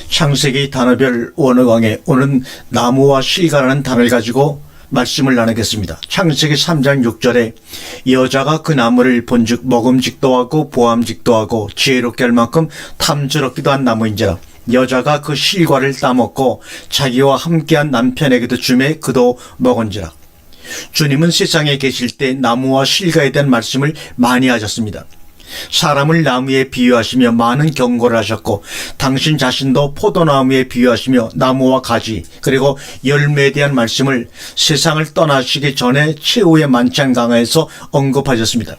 창세기 단어별 원어강의 오늘은 나무와 실과라는 단어를 가지고 말씀을 나누겠습니다. 창세기 3장 6절에 여자가 그 나무를 본즉 먹음직도 하고 보암직도 하고 지혜롭게 할 만큼 탐스럽기도 한 나무인지라. 여자가 그 실과를 따먹고 자기와 함께한 남편에게도 주매 그도 먹은지라. 주님은 세상에 계실 때 나무와 실과에 대한 말씀을 많이 하셨습니다. 사람을 나무에 비유하시며 많은 경고를 하셨고 당신 자신도 포도나무에 비유하시며 나무와 가지 그리고 열매에 대한 말씀을 세상을 떠나시기 전에 최후의 만찬 강화에서 언급하셨습니다.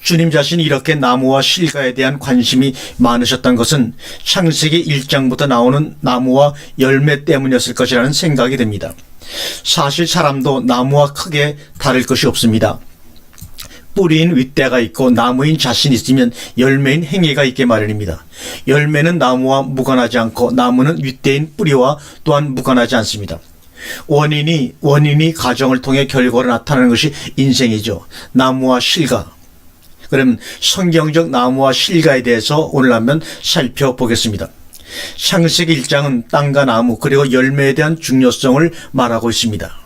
주님 자신이 이렇게 나무와 실과에 대한 관심이 많으셨던 것은 창세기 1장부터 나오는 나무와 열매 때문이었을 것이라는 생각이 듭니다. 사실 사람도 나무와 크게 다를 것이 없습니다. 뿌리인 윗대가 있고 나무인 자신이 있으면 열매인 행위가 있게 마련입니다. 열매는 나무와 무관하지 않고 나무는 윗대인 뿌리와 또한 무관하지 않습니다. 원인이 과정을 통해 결과로 나타나는 것이 인생이죠. 나무와 실과. 그럼 성경적 나무와 실과에 대해서 오늘 한번 살펴보겠습니다. 창세기 1장은 땅과 나무 그리고 열매에 대한 중요성을 말하고 있습니다.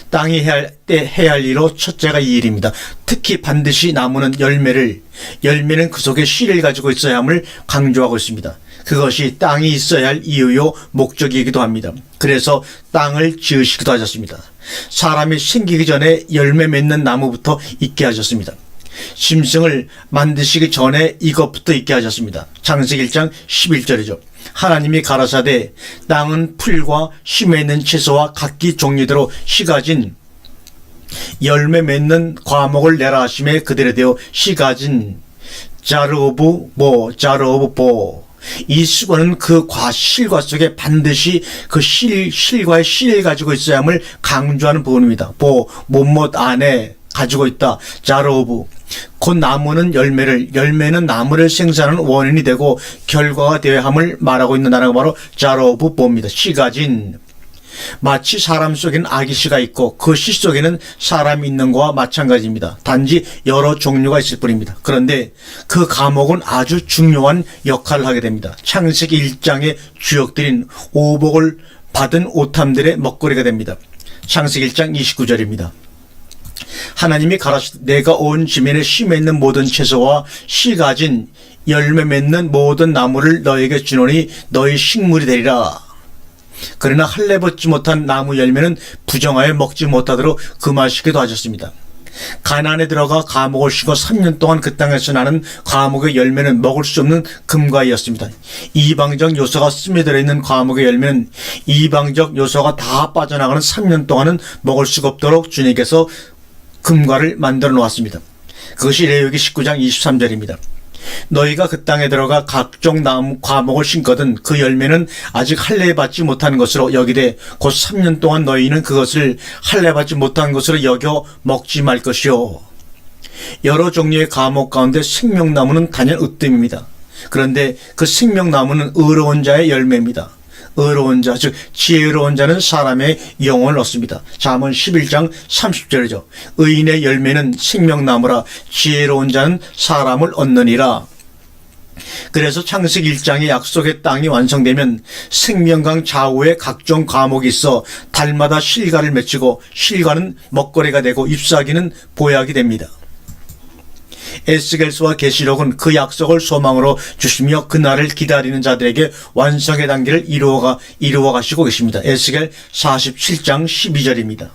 땅이 해야 할 일로 첫째가 이 일입니다. 특히 반드시 나무는 열매는 그 속에 씨를 가지고 있어야 함을 강조하고 있습니다. 그것이 땅이 있어야 할 이유요 목적이기도 합니다. 그래서 땅을 지으시기도 하셨습니다. 사람이 생기기 전에 열매 맺는 나무부터 있게 하셨습니다. 짐승을 만드시기 전에 이것부터 있게 하셨습니다. 창세기 1장 11절이죠. 하나님이 가라사대 땅은 풀과 심에 있는 채소와 각기 종류대로 씨 가진 열매 맺는 과목을 내라 하심에 그들에 대어 씨 가진 자르 오브 보 이 수고는 그 실과 속에 반드시 그 실과의 씨를 가지고 있어야 함을 강조하는 부분입니다. 못못 안에 가지고 있다. 자르 오브 곧 나무는 열매는 나무를 생산하는 원인이 되고 결과가 되어야 함을 말하고 있는 단어가 바로 자르 오브 보입니다. 씨 가진 마치 사람 속에는 아기 씨가 있고 그 씨 속에는 사람이 있는 것과 마찬가지입니다. 단지 여러 종류가 있을 뿐입니다. 그런데 그 과목은 아주 중요한 역할을 하게 됩니다. 창세기 1장의 주역들인 오복을 받은 오탐들의 먹거리가 됩니다. 창세기 1장 29절입니다. 하나님이 가라사대 내가 온 지면에 씨 맺는 모든 채소와 씨 가진 열매 맺는 모든 나무를 너에게 주노니 너희 식물이 되리라. 그러나 할례 받지 못한 나무 열매는 부정하여 먹지 못하도록 금하시기도 하셨습니다. 가나안에 들어가 감옥을 쉬고 3년 동안 그 땅에서 나는 감옥의 열매는 먹을 수 없는 금과이었습니다. 이방적 요소가 스며들어 있는 감옥의 열매는 이방적 요소가 다 빠져나가는 3년 동안은 먹을 수가 없도록 주님께서 금과를 만들어 놓았습니다. 그것이 레위기 19장 23절입니다. 너희가 그 땅에 들어가 각종 나무 과목을 심거든 그 열매는 아직 할례 받지 못한 것으로 여기되 곧 3년 동안 너희는 그것을 할례 받지 못한 것으로 여겨 먹지 말 것이요. 여러 종류의 과목 가운데 생명나무는 단연 으뜸입니다. 그런데 그 생명나무는 의로운 자의 열매입니다. 의로운 자, 즉 지혜로운 자는 사람의 영혼을 얻습니다. 잠언 11장 30절이죠. 의인의 열매는 생명나무라 지혜로운 자는 사람을 얻느니라. 그래서 창세기 1장의 약속의 땅이 완성되면 생명강 좌우에 각종 과목이 있어 달마다 실과를 맺히고 실과는 먹거리가 되고 잎사귀는 보약이 됩니다. 에스겔서와 계시록은 그 약속을 소망으로 주시며 그날을 기다리는 자들에게 완성의 단계를 이루어 가시고 계십니다. 에스겔 47장 12절입니다.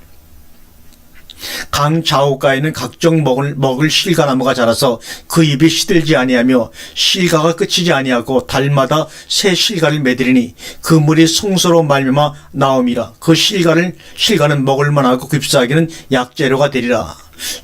강 좌우가에는 각종 먹을 실과나무가 자라서 그 잎이 시들지 아니하며 실과가 끝이지 아니하고 달마다 새 실과를 맺으리니 그 물이 성소로 말미암아 나옴이라. 그 실과는 먹을 만하고 그 잎사귀는 약재료가 되리라.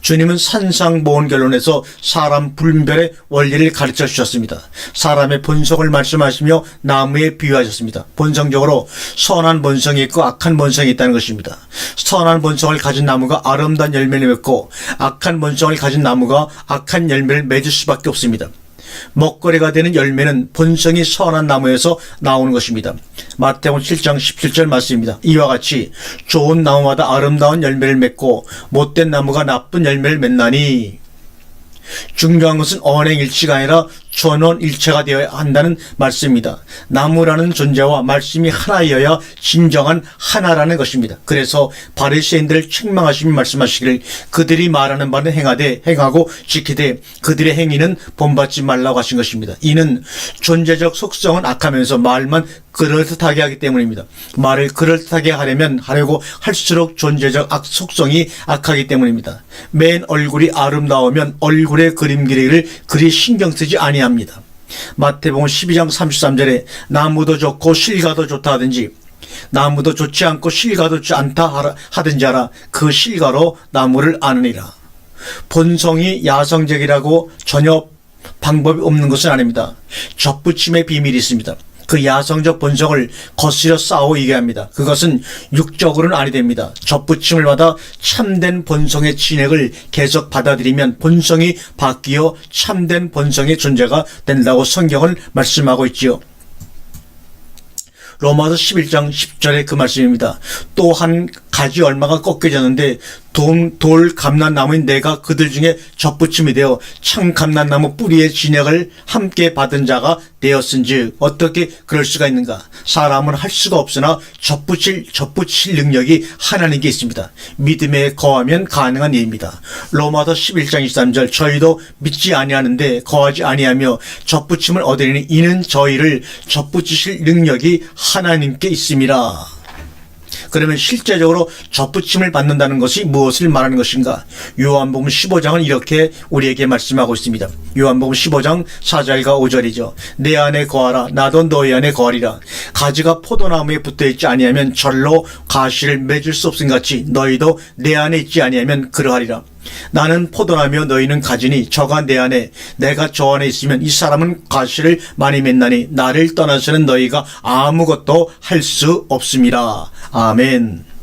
주님은 산상보훈결론에서 사람 분별의 원리를 가르쳐 주셨습니다. 사람의 본성을 말씀하시며 나무에 비유하셨습니다. 본성적으로 선한 본성이 있고 악한 본성이 있다는 것입니다. 선한 본성을 가진 나무가 아름다운 열매를 맺고 악한 본성을 가진 나무가 악한 열매를 맺을 수밖에 없습니다. 먹거리가 되는 열매는 본성이 선한 나무에서 나오는 것입니다. 마태복음 7장 17절 말씀입니다. 이와 같이 좋은 나무마다 아름다운 열매를 맺고 못된 나무가 나쁜 열매를 맺나니. 중요한 것은 언행일치가 아니라 전원일체가 되어야 한다는 말씀입니다. 나무라는 존재와 말씀이 하나여야 진정한 하나라는 것입니다. 그래서 바리새인들을 책망하시며 말씀하시기를 그들이 말하는 바는 행하되 행하고 지키되 그들의 행위는 본받지 말라고 하신 것입니다. 이는 존재적 속성은 악하면서 말만 그럴듯하게 하기 때문입니다. 말을 그럴듯하게 하려고 할수록 존재적 속성이 악하기 때문입니다. 맨 얼굴이 아름다우면 얼굴의 그림기를 그리 신경 쓰지 아니합니다. 마태복음 12장 33절에 나무도 좋고 실과도 좋다 하든지 나무도 좋지 않고 실과도 좋지 않다 하든지 하라. 그 실과로 나무를 아느니라. 본성이 야성적이라고 전혀 방법이 없는 것은 아닙니다. 접붙임의 비밀이 있습니다. 그 야성적 본성을 거스려 싸워 얘기합니다. 그것은 육적으로는 아니 됩니다. 접붙임을 받아 참된 본성의 진액을 계속 받아들이면 본성이 바뀌어 참된 본성의 존재가 된다고 성경은 말씀하고 있지요. 로마서 11장 10절의 그 말씀입니다. 또 한 가지 얼마가 꺾여졌는데 돌 감람나무인 내가 그들 중에 접붙임이 되어 참 감람나무 뿌리의 진액을 함께 받은 자가 되었은즉 어떻게 그럴 수가 있는가? 사람은 할 수가 없으나 접붙일 능력이 하나님께 있습니다. 믿음에 거하면 가능한 일입니다. 로마서 11장 23절 저희도 믿지 아니하는데 거하지 아니하며 접붙임을 얻으리니 이는 저희를 접붙이실 능력이 하나님께 있음이라. 그러면 실제적으로 접붙임을 받는다는 것이 무엇을 말하는 것인가? 요한복음 15장은 이렇게 우리에게 말씀하고 있습니다. 요한복음 15장 4절과 5절이죠. 내 안에 거하라 나도 너희 안에 거하리라. 가지가 포도나무에 붙어있지 아니하면 절로 가시를 맺을 수 없음 같이 너희도 내 안에 있지 아니하면 그러하리라. 나는 포도나무여 너희는 가지니 저가 내 안에 내가 저 안에 있으면 이 사람은 가시를 많이 맺나니 나를 떠나서는 너희가 아무것도 할 수 없음이라. 아멘.